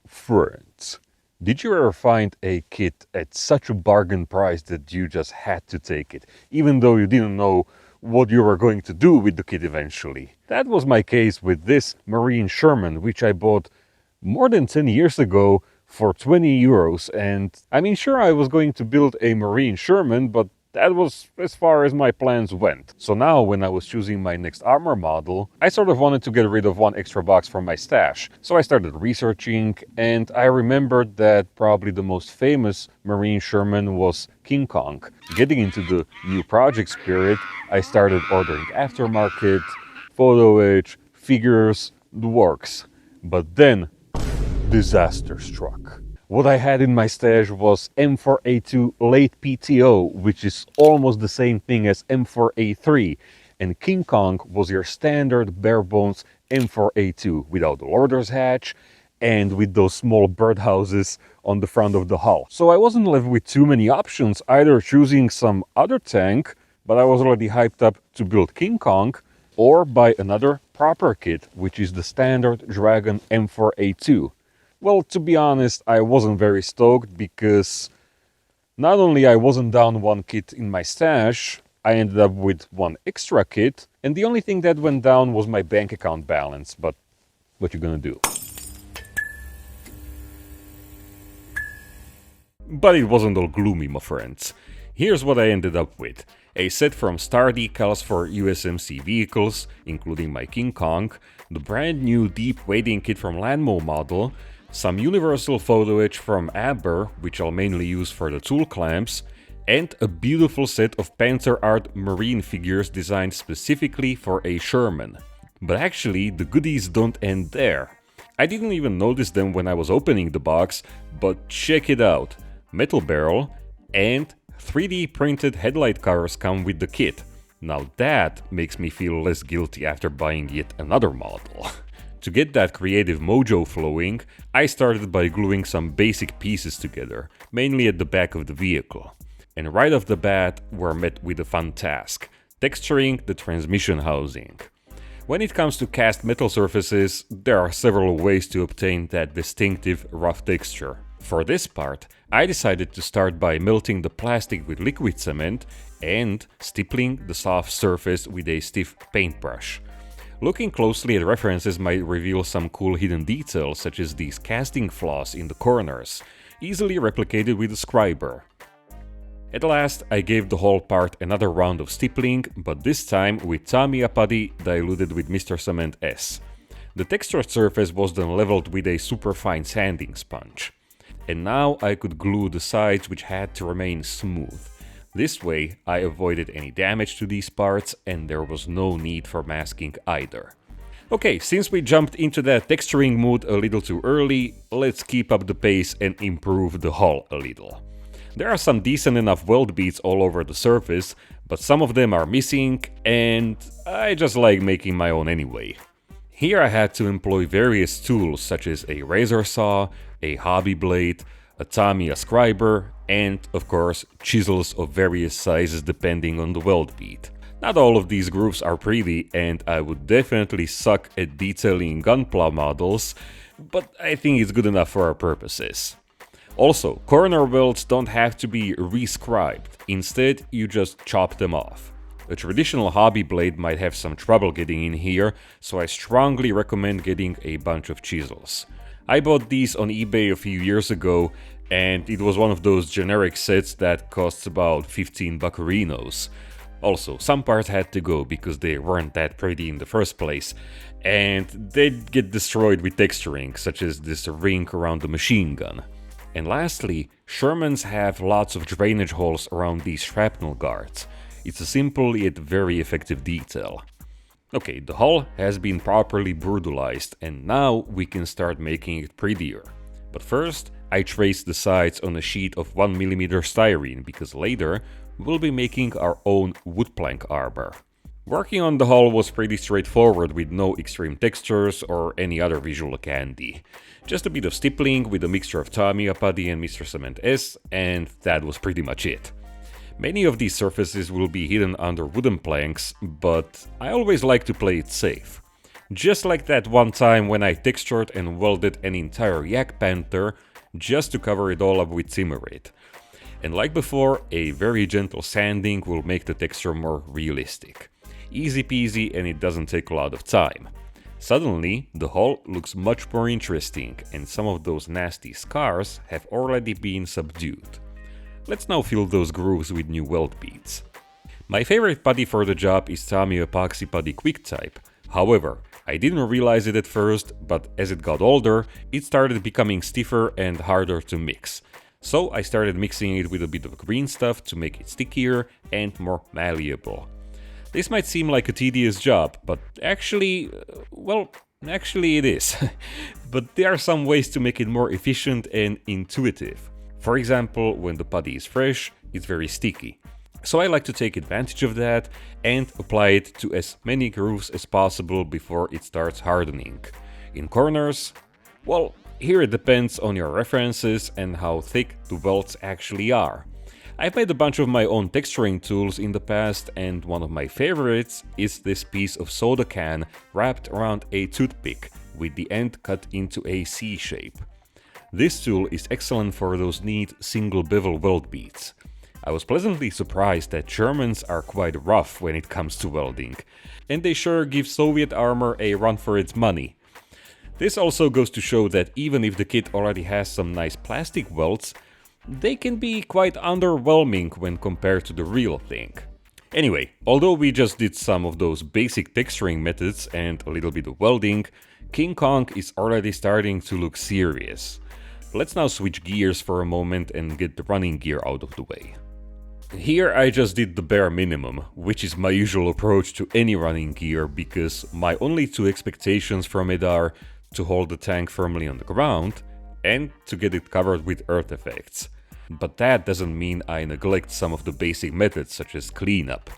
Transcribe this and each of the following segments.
Friends, did you ever find a kit at such a bargain price that you just had to take it, even though you didn't know what you were going to do with the kit eventually? That was my case with this Marine Sherman, which I bought more than 10 years ago for 20 euros. And I mean, sure, I was going to build a Marine Sherman, but that was as far as my plans went. So now, when I was choosing my next armor model, I sort of wanted to get rid of one extra box from my stash. So I started researching, and I remembered that probably the most famous Marine Sherman was King Kong. Getting into the new project spirit, I started ordering aftermarket, photo edge, figures, the works. But then, disaster struck. What I had in my stash was M4A2 late PTO, which is almost the same thing as M4A3, and King Kong was your standard bare bones M4A2 without the loader's hatch and with those small birdhouses on the front of the hull. So I wasn't left with too many options, either choosing some other tank, but I was already hyped up to build King Kong, or buy another proper kit, which is the standard Dragon M4A2. Well, to be honest, I wasn't very stoked because not only I wasn't down one kit in my stash, I ended up with one extra kit, and the only thing that went down was my bank account balance, but what you gonna do? But it wasn't all gloomy, my friends. Here's what I ended up with. A set from star decals for USMC vehicles, including my King Kong, the brand new deep wading kit from RSRModels, some universal photo edge from Amber, which I'll mainly use for the tool clamps, and a beautiful set of Panther Art marine figures designed specifically for a Sherman. But actually, the goodies don't end there. I didn't even notice them when I was opening the box, but check it out. Metal barrel and 3D printed headlight covers come with the kit. Now that makes me feel less guilty after buying yet another model. To get that creative mojo flowing, I started by gluing some basic pieces together, mainly at the back of the vehicle. And right off the bat, we're met with a fun task: texturing the transmission housing. When it comes to cast metal surfaces, there are several ways to obtain that distinctive rough texture. For this part, I decided to start by melting the plastic with liquid cement and stippling the soft surface with a stiff paintbrush. Looking closely at references might reveal some cool hidden details, such as these casting flaws in the corners, easily replicated with a scriber. At last, I gave the whole part another round of stippling, but this time with Tamiya putty diluted with Mr. Cement S. The textured surface was then leveled with a superfine sanding sponge. And now I could glue the sides, which had to remain smooth. This way, I avoided any damage to these parts, and there was no need for masking either. Okay, since we jumped into that texturing mood a little too early, let's keep up the pace and improve the hull a little. There are some decent enough weld beads all over the surface, but some of them are missing, and I just like making my own anyway. Here I had to employ various tools such as a razor saw, a hobby blade, a Tamiya scriber, and, of course, chisels of various sizes depending on the weld bead. Not all of these grooves are pretty, and I would definitely suck at detailing gunpla models, but I think it's good enough for our purposes. Also, corner welds don't have to be rescribed, instead you just chop them off. A traditional hobby blade might have some trouble getting in here, so I strongly recommend getting a bunch of chisels. I bought these on eBay a few years ago, and it was one of those generic sets that costs about 15 buccarinos. Also, some parts had to go because they weren't that pretty in the first place, and they'd get destroyed with texturing, such as this ring around the machine gun. And lastly, Shermans have lots of drainage holes around these shrapnel guards. It's a simple yet very effective detail. Okay, the hull has been properly brutalized, and now we can start making it prettier. But first, I traced the sides on a sheet of 1mm styrene, because later we'll be making our own wood plank armor. Working on the hull was pretty straightforward with no extreme textures or any other visual candy. Just a bit of stippling with a mixture of Tamiya putty and Mr. Cement S, and that was pretty much it. Many of these surfaces will be hidden under wooden planks, but I always like to play it safe. Just like that one time when I textured and welded an entire yak panther just to cover it all up with Simmerit. And like before, a very gentle sanding will make the texture more realistic. Easy peasy, and it doesn't take a lot of time. Suddenly, the hull looks much more interesting, and some of those nasty scars have already been subdued. Let's now fill those grooves with new weld beads. My favorite putty for the job is Tamiya Epoxy Putty Quick Type. However, I didn't realize it at first, but as it got older, it started becoming stiffer and harder to mix. So I started mixing it with a bit of green stuff to make it stickier and more malleable. This might seem like a tedious job, but actually it is. But there are some ways to make it more efficient and intuitive. For example, when the putty is fresh, it's very sticky. So I like to take advantage of that and apply it to as many grooves as possible before it starts hardening. In corners, well, here it depends on your references and how thick the welds actually are. I've made a bunch of my own texturing tools in the past, and one of my favorites is this piece of soda can wrapped around a toothpick with the end cut into a C shape. This tool is excellent for those neat single bevel weld beads. I was pleasantly surprised that Shermans are quite rough when it comes to welding, and they sure give Soviet armor a run for its money. This also goes to show that even if the kit already has some nice plastic welds, they can be quite underwhelming when compared to the real thing. Anyway, although we just did some of those basic texturing methods and a little bit of welding, King Kong is already starting to look serious. Let's now switch gears for a moment and get the running gear out of the way. Here I just did the bare minimum, which is my usual approach to any running gear, because my only two expectations from it are to hold the tank firmly on the ground and to get it covered with earth effects. But that doesn't mean I neglect some of the basic methods such as cleanup.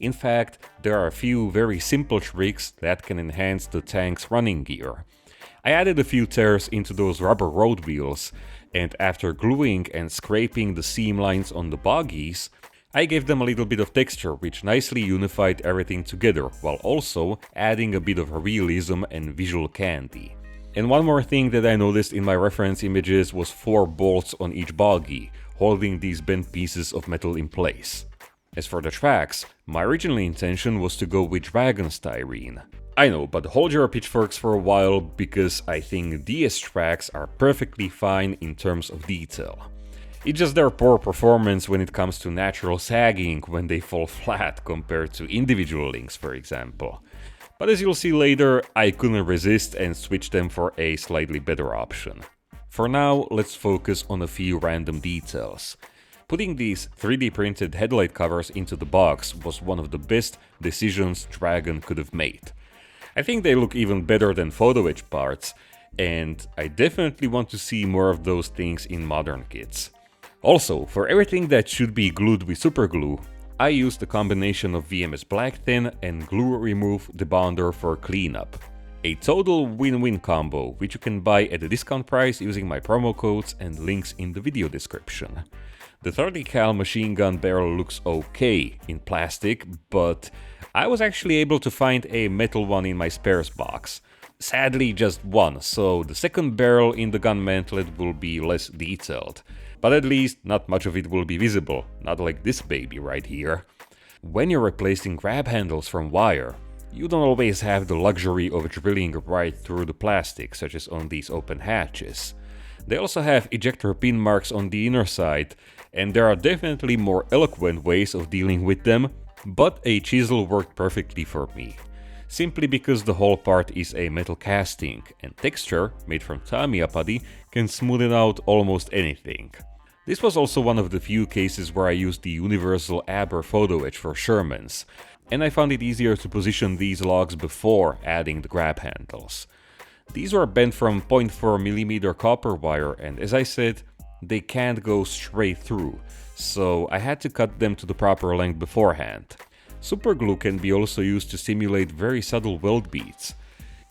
In fact, there are a few very simple tricks that can enhance the tank's running gear. I added a few tears into those rubber road wheels, and after gluing and scraping the seam lines on the bogies, I gave them a little bit of texture, which nicely unified everything together, while also adding a bit of realism and visual candy. And one more thing that I noticed in my reference images was 4 bolts on each bogie, holding these bent pieces of metal in place. As for the tracks, my original intention was to go with dragon styrene. I know, but hold your pitchforks for a while, because I think DS tracks are perfectly fine in terms of detail. It's just their poor performance when it comes to natural sagging when they fall flat compared to individual links, for example. But as you'll see later, I couldn't resist and switched them for a slightly better option. For now, let's focus on a few random details. Putting these 3D printed headlight covers into the box was one of the best decisions Dragon could have made. I think they look even better than photo etch parts, and I definitely want to see more of those things in modern kits. Also, for everything that should be glued with superglue, I used a combination of VMS Black Thin and Glue Remove Debonder for cleanup. A total win-win combo, which you can buy at a discount price using my promo codes and links in the video description. The 30 cal machine gun barrel looks okay in plastic, but I was actually able to find a metal one in my spares box. Sadly just one, so the second barrel in the gun mantlet will be less detailed. But at least not much of it will be visible, not like this baby right here. When you're replacing grab handles from wire, you don't always have the luxury of drilling right through the plastic, such as on these open hatches. They also have ejector pin marks on the inner side, and there are definitely more eloquent ways of dealing with them, but a chisel worked perfectly for me. Simply because the whole part is a metal casting, and texture, made from Tamiya putty, can smoothen out almost anything. This was also one of the few cases where I used the universal Aber photo etch for Shermans, and I found it easier to position these logs before adding the grab handles. These were bent from 0.4mm copper wire, and as I said, they can't go straight through, so I had to cut them to the proper length beforehand. Superglue can be also used to simulate very subtle weld beads.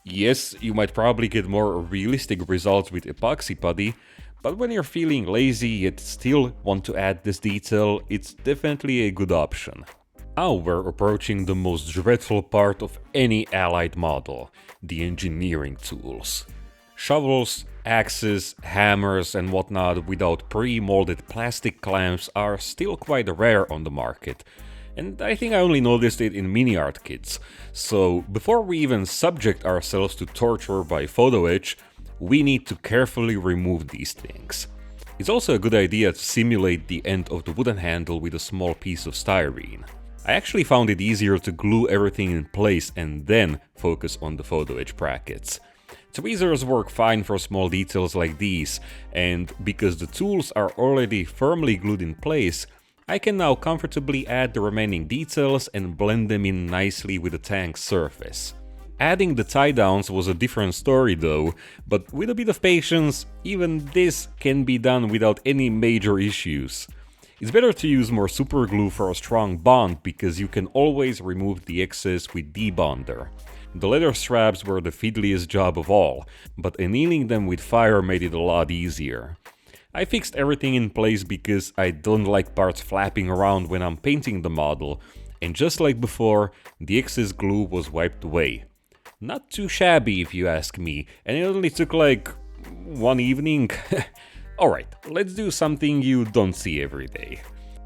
Yes, you might probably get more realistic results with epoxy putty, but when you're feeling lazy yet still want to add this detail, it's definitely a good option. Now we're approaching the most dreadful part of any Allied model, the engineering tools. Shovels, axes, hammers and whatnot without pre-molded plastic clamps are still quite rare on the market, and I think I only noticed it in mini art kits, so before we even subject ourselves to torture by photo etch, we need to carefully remove these things. It's also a good idea to simulate the end of the wooden handle with a small piece of styrene. I actually found it easier to glue everything in place and then focus on the photo etch brackets. Tweezers work fine for small details like these, and because the tools are already firmly glued in place, I can now comfortably add the remaining details and blend them in nicely with the tank's surface. Adding the tie-downs was a different story though, but with a bit of patience, even this can be done without any major issues. It's better to use more superglue for a strong bond because you can always remove the excess with debonder. The leather straps were the fiddliest job of all, but annealing them with fire made it a lot easier. I fixed everything in place because I don't like parts flapping around when I'm painting the model, and just like before, the excess glue was wiped away. Not too shabby if you ask me, and it only took like one evening. Alright, let's do something you don't see every day.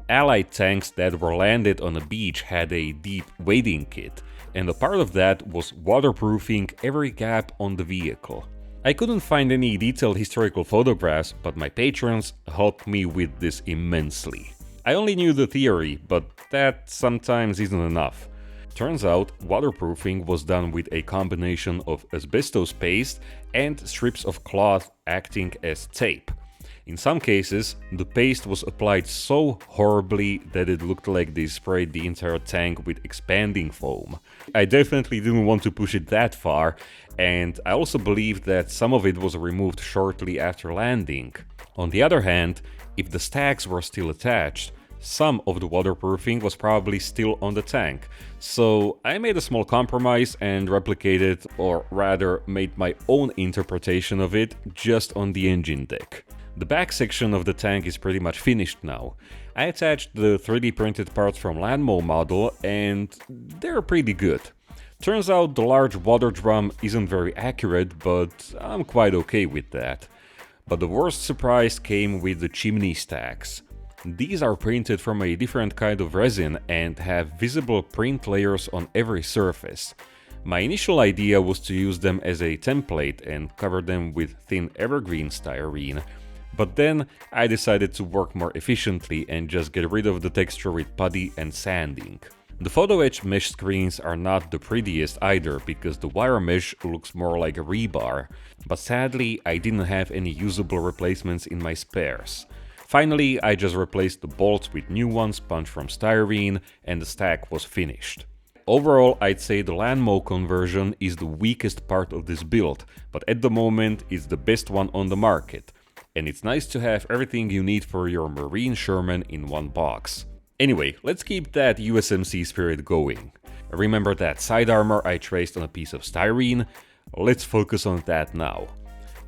Allied tanks that were landed on a beach had a deep wading kit, and a part of that was waterproofing every gap on the vehicle. I couldn't find any detailed historical photographs, but my patrons helped me with this immensely. I only knew the theory, but that sometimes isn't enough. Turns out, waterproofing was done with a combination of asbestos paste and strips of cloth acting as tape. In some cases, the paste was applied so horribly that it looked like they sprayed the entire tank with expanding foam. I definitely didn't want to push it that far, and I also believe that some of it was removed shortly after landing. On the other hand, if the stacks were still attached, some of the waterproofing was probably still on the tank, so I made a small compromise and replicated, or rather made my own interpretation of it, just on the engine deck. The back section of the tank is pretty much finished now. I attached the 3D printed parts from Landmo model and they're pretty good. Turns out the large water drum isn't very accurate, but I'm quite okay with that. But the worst surprise came with the chimney stacks. These are printed from a different kind of resin and have visible print layers on every surface. My initial idea was to use them as a template and cover them with thin evergreen styrene, but then I decided to work more efficiently and just get rid of the texture with putty and sanding. The photo etch mesh screens are not the prettiest either because the wire mesh looks more like a rebar, but sadly I didn't have any usable replacements in my spares. Finally, I just replaced the bolts with new ones punched from styrene and the stack was finished. Overall, I'd say the Landmo conversion is the weakest part of this build, but at the moment it's the best one on the market. And it's nice to have everything you need for your marine Sherman in one box. Anyway, let's keep that USMC spirit going. Remember that side armor I traced on a piece of styrene? Let's focus on that now.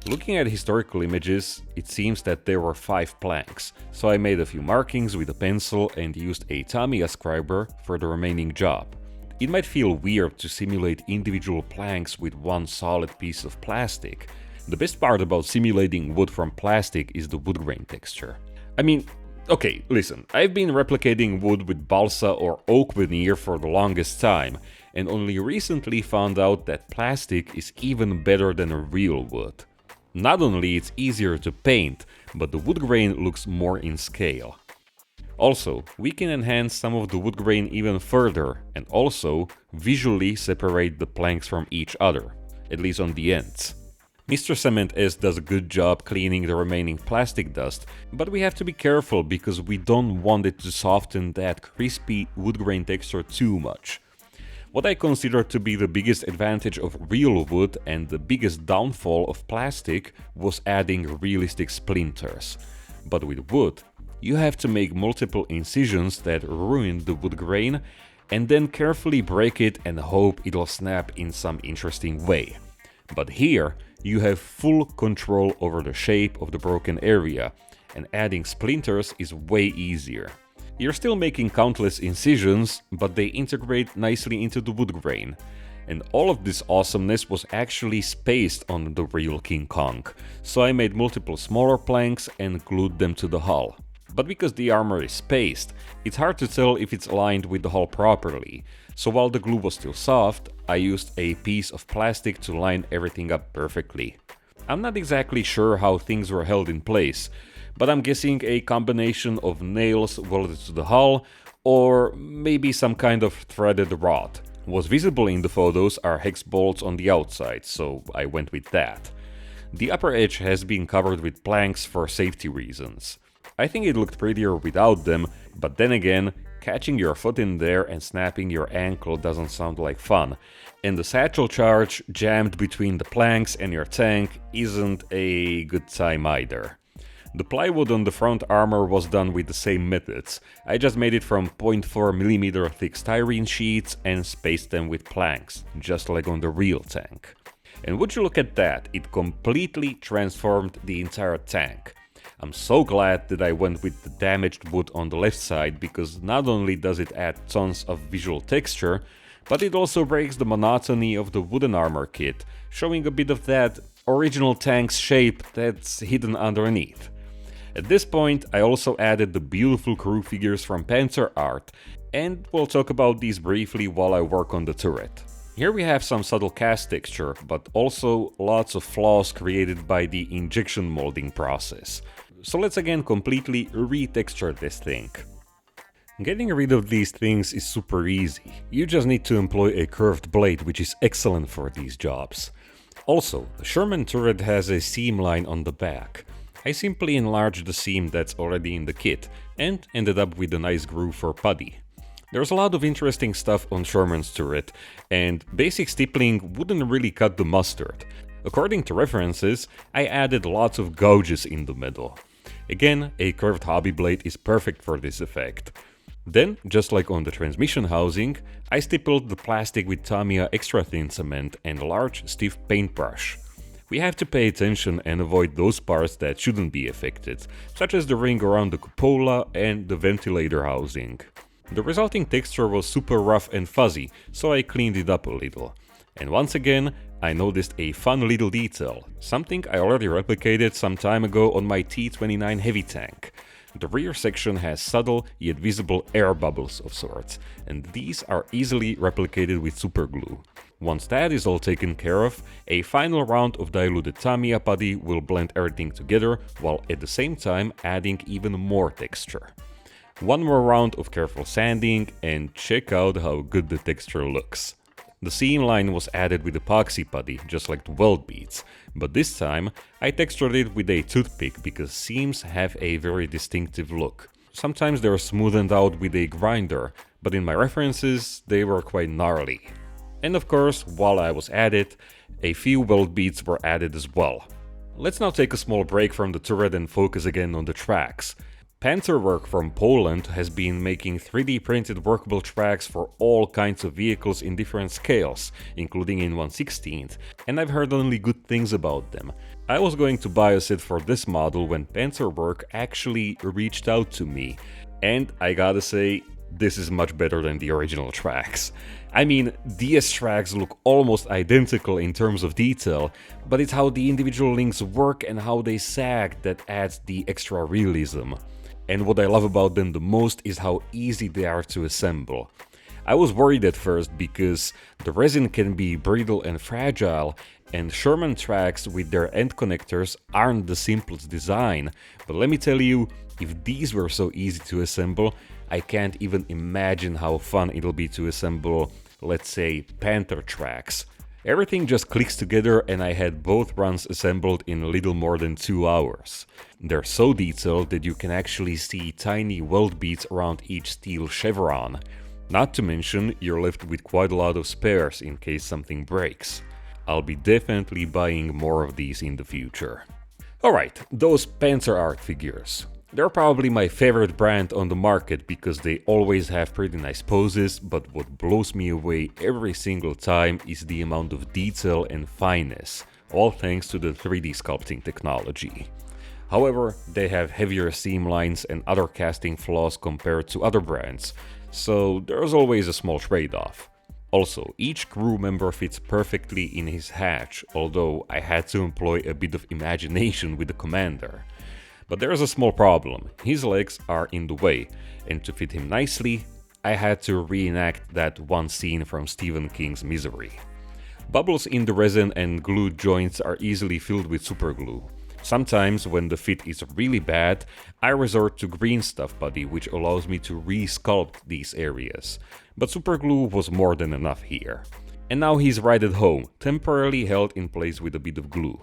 Looking at historical images, it seems that there were 5 planks, so I made a few markings with a pencil and used a Tamiya scriber for the remaining job. It might feel weird to simulate individual planks with one solid piece of plastic. The best part about simulating wood from plastic is the wood grain texture. I mean, okay, listen, I've been replicating wood with balsa or oak veneer for the longest time, and only recently found out that plastic is even better than a real wood. Not only it's easier to paint, but the wood grain looks more in scale. Also, we can enhance some of the wood grain even further, and also visually separate the planks from each other, at least on the ends. Mr. Cement S does a good job cleaning the remaining plastic dust, but we have to be careful because we don't want it to soften that crispy wood grain texture too much. What I consider to be the biggest advantage of real wood and the biggest downfall of plastic was adding realistic splinters. But with wood, you have to make multiple incisions that ruin the wood grain and then carefully break it and hope it'll snap in some interesting way. But here, you have full control over the shape of the broken area, and adding splinters is way easier. You're still making countless incisions, but they integrate nicely into the wood grain. And all of this awesomeness was actually spaced on the real King Kong, so I made multiple smaller planks and glued them to the hull. But because the armor is spaced, it's hard to tell if it's aligned with the hull properly, so while the glue was still soft, I used a piece of plastic to line everything up perfectly. I'm not exactly sure how things were held in place, but I'm guessing a combination of nails welded to the hull, or maybe some kind of threaded rod. What's visible in the photos are hex bolts on the outside, so I went with that. The upper edge has been covered with planks for safety reasons. I think it looked prettier without them, but then again, catching your foot in there and snapping your ankle doesn't sound like fun, and the satchel charge jammed between the planks and your tank isn't a good time either. The plywood on the front armor was done with the same methods. I just made it from 0.4mm thick styrene sheets and spaced them with planks, just like on the real tank. And would you look at that, it completely transformed the entire tank. I'm so glad that I went with the damaged wood on the left side, because not only does it add tons of visual texture, but it also breaks the monotony of the wooden armor kit, showing a bit of that original tank's shape that's hidden underneath. At this point, I also added the beautiful crew figures from Panther Art, and we'll talk about these briefly while I work on the turret. Here we have some subtle cast texture, but also lots of flaws created by the injection molding process. So let's again completely retexture this thing. Getting rid of these things is super easy. You just need to employ a curved blade, which is excellent for these jobs. Also, the Sherman turret has a seam line on the back. I simply enlarged the seam that's already in the kit and ended up with a nice groove for putty. There's a lot of interesting stuff on Sherman's turret, and basic stippling wouldn't really cut the mustard. According to references, I added lots of gouges in the middle. Again, a curved hobby blade is perfect for this effect. Then, just like on the transmission housing, I stippled the plastic with Tamiya extra thin cement and a large stiff paintbrush. We have to pay attention and avoid those parts that shouldn't be affected, such as the ring around the cupola and the ventilator housing. The resulting texture was super rough and fuzzy, so I cleaned it up a little. And once again, I noticed a fun little detail, something I already replicated some time ago on my T-29 heavy tank. The rear section has subtle yet visible air bubbles of sorts, and these are easily replicated with superglue. Once that is all taken care of, a final round of diluted Tamiya putty will blend everything together, while at the same time adding even more texture. One more round of careful sanding, and check out how good the texture looks. The seam line was added with epoxy putty, just like the weld beads, but this time I textured it with a toothpick because seams have a very distinctive look. Sometimes they're smoothened out with a grinder, but in my references they were quite gnarly. And of course, while I was at it, a few weld beads were added as well. Let's now take a small break from the turret and focus again on the tracks. Pantherwork from Poland has been making 3D printed workable tracks for all kinds of vehicles in different scales, including in 1/16th, and I've heard only good things about them. I was going to buy a set for this model when Pantherwork actually reached out to me, and I gotta say, this is much better than the original tracks. I mean, DS tracks look almost identical in terms of detail, but it's how the individual links work and how they sag that adds the extra realism. And what I love about them the most is how easy they are to assemble. I was worried at first because the resin can be brittle and fragile, and Sherman tracks with their end connectors aren't the simplest design, but let me tell you, if these were so easy to assemble, I can't even imagine how fun it'll be to assemble, let's say, Panther tracks. Everything just clicks together and I had both runs assembled in a little more than 2 hours. They're so detailed that you can actually see tiny weld beads around each steel chevron. Not to mention, you're left with quite a lot of spares in case something breaks. I'll be definitely buying more of these in the future. Alright, those Panther Art figures. They're probably my favorite brand on the market because they always have pretty nice poses, but what blows me away every single time is the amount of detail and fineness, all thanks to the 3D sculpting technology. However, they have heavier seam lines and other casting flaws compared to other brands, so there's always a small trade-off. Also, each crew member fits perfectly in his hatch, although I had to employ a bit of imagination with the commander. But there's a small problem: his legs are in the way, and to fit him nicely, I had to reenact that one scene from Stephen King's Misery. Bubbles in the resin and glue joints are easily filled with superglue. Sometimes, when the fit is really bad, I resort to green stuff putty, which allows me to re-sculpt these areas. But superglue was more than enough here. And now he's right at home, temporarily held in place with a bit of glue.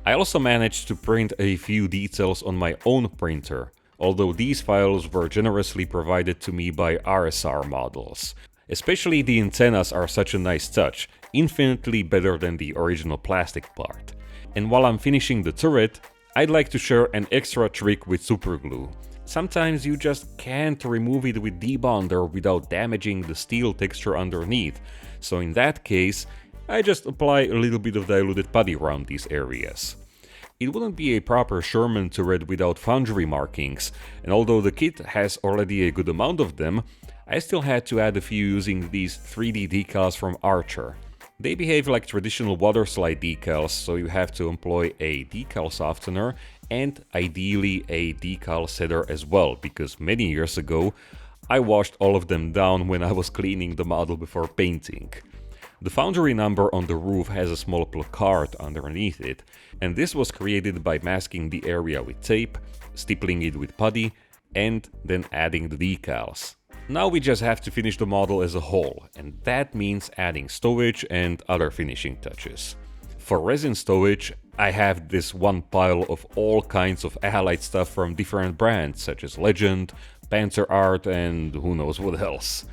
I also managed to print a few details on my own printer, although these files were generously provided to me by RSRModels. Especially the antennas are such a nice touch, infinitely better than the original plastic part. And while I'm finishing the turret, I'd like to share an extra trick with superglue. Sometimes you just can't remove it with debonder without damaging the steel texture underneath, so in that case, I just apply a little bit of diluted putty around these areas. It wouldn't be a proper Sherman turret without foundry markings, and although the kit has already a good amount of them, I still had to add a few using these 3D decals from Archer. They behave like traditional water slide decals, so you have to employ a decal softener and ideally a decal setter as well, because many years ago I washed all of them down when I was cleaning the model before painting. The foundry number on the roof has a small placard underneath it, and this was created by masking the area with tape, stippling it with putty, and then adding the decals. Now we just have to finish the model as a whole, and that means adding stowage and other finishing touches. For resin stowage, I have this one pile of all kinds of Halide stuff from different brands such as Legend, Panzer Art, and who knows what else.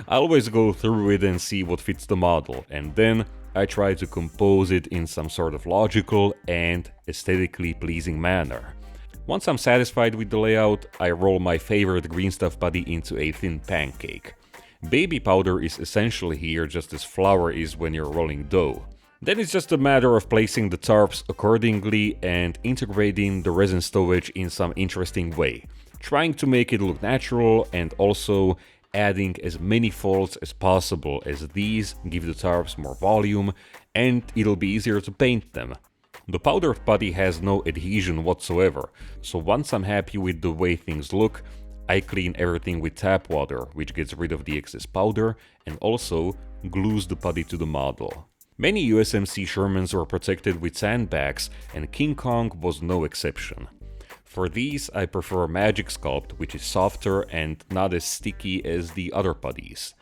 I always go through it and see what fits the model, and then I try to compose it in some sort of logical and aesthetically pleasing manner. Once I'm satisfied with the layout, I roll my favorite green stuff putty into a thin pancake. Baby powder is essentially here just as flour is when you're rolling dough. Then it's just a matter of placing the tarps accordingly and integrating the resin stowage in some interesting way, trying to make it look natural and also adding as many folds as possible, as these give the tarps more volume and it'll be easier to paint them. The powdered putty has no adhesion whatsoever, so once I'm happy with the way things look, I clean everything with tap water, which gets rid of the excess powder and also glues the putty to the model. Many USMC Shermans were protected with sandbags, and King Kong was no exception. For these, I prefer Magic Sculpt, which is softer and not as sticky as the other putties.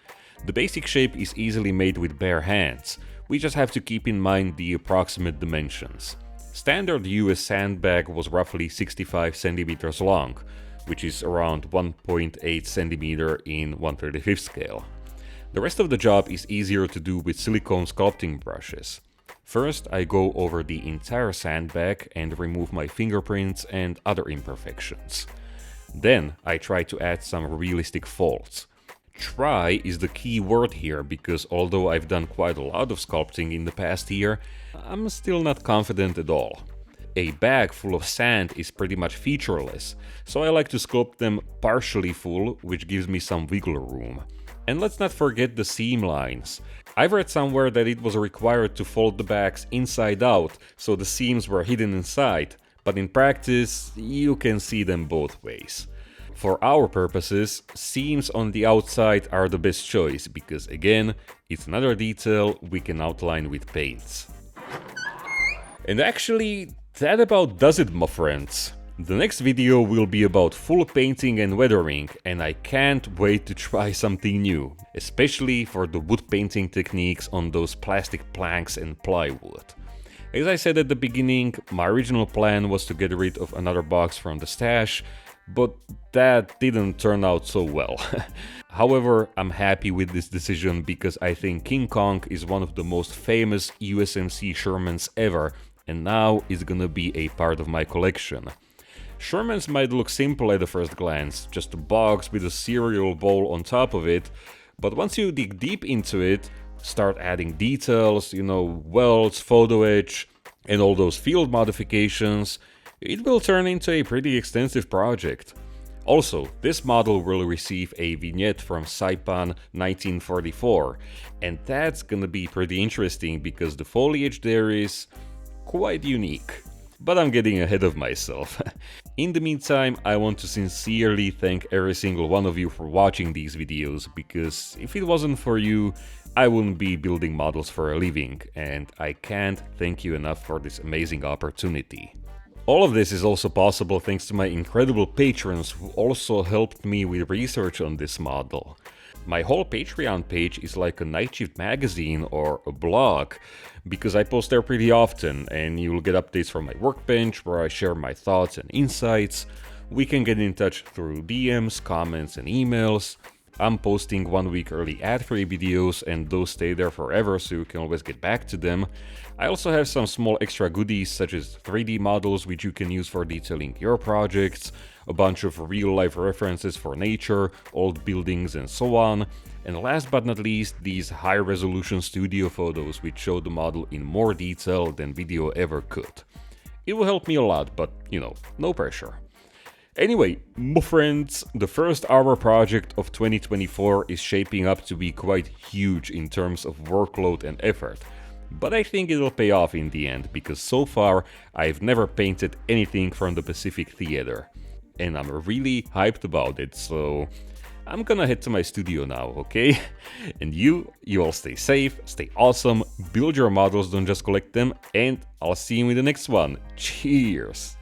The basic shape is easily made with bare hands. We just have to keep in mind the approximate dimensions. Standard US sandbag was roughly 65 centimeters long, which is around 1.8 centimeter in 1/35 scale. The rest of the job is easier to do with silicone sculpting brushes. First, I go over the entire sandbag and remove my fingerprints and other imperfections. Then I try to add some realistic folds. Try is the key word here, because although I've done quite a lot of sculpting in the past year, I'm still not confident at all. A bag full of sand is pretty much featureless, so I like to sculpt them partially full, which gives me some wiggle room. And let's not forget the seam lines. I've read somewhere that it was required to fold the bags inside out, so the seams were hidden inside, but in practice you can see them both ways. For our purposes, seams on the outside are the best choice, because again, it's another detail we can outline with paints. And actually, that about does it, my friends. The next video will be about full painting and weathering, and I can't wait to try something new, especially for the wood painting techniques on those plastic planks and plywood. As I said at the beginning, my original plan was to get rid of another box from the stash, but that didn't turn out so well. However, I'm happy with this decision because I think King Kong is one of the most famous USMC Shermans ever, and now it's gonna be a part of my collection. Shermans might look simple at the first glance, just a box with a cereal bowl on top of it, but once you dig deep into it, start adding details, welds, photo etch, and all those field modifications, it will turn into a pretty extensive project. Also, this model will receive a vignette from Saipan 1944, and that's gonna be pretty interesting because the foliage there is quite unique. But I'm getting ahead of myself. In the meantime, I want to sincerely thank every single one of you for watching these videos, because if it wasn't for you, I wouldn't be building models for a living, and I can't thank you enough for this amazing opportunity. All of this is also possible thanks to my incredible patrons who also helped me with research on this model. My whole Patreon page is like a night shift magazine or a blog, because I post there pretty often, and you'll get updates from my workbench where I share my thoughts and insights. We can get in touch through DMs, comments and emails. I'm posting 1 week early ad-free videos, and those stay there forever so you can always get back to them. I also have some small extra goodies such as 3D models which you can use for detailing your projects, a bunch of real-life references for nature, old buildings and so on, and last but not least, these high-resolution studio photos which show the model in more detail than video ever could. It will help me a lot, but no pressure. Anyway, my friends, the first hour project of 2024 is shaping up to be quite huge in terms of workload and effort. But I think it'll pay off in the end, because so far I've never painted anything from the Pacific Theater. And I'm really hyped about it, so I'm gonna head to my studio now, okay? And you all stay safe, stay awesome, build your models, don't just collect them, and I'll see you in the next one. Cheers!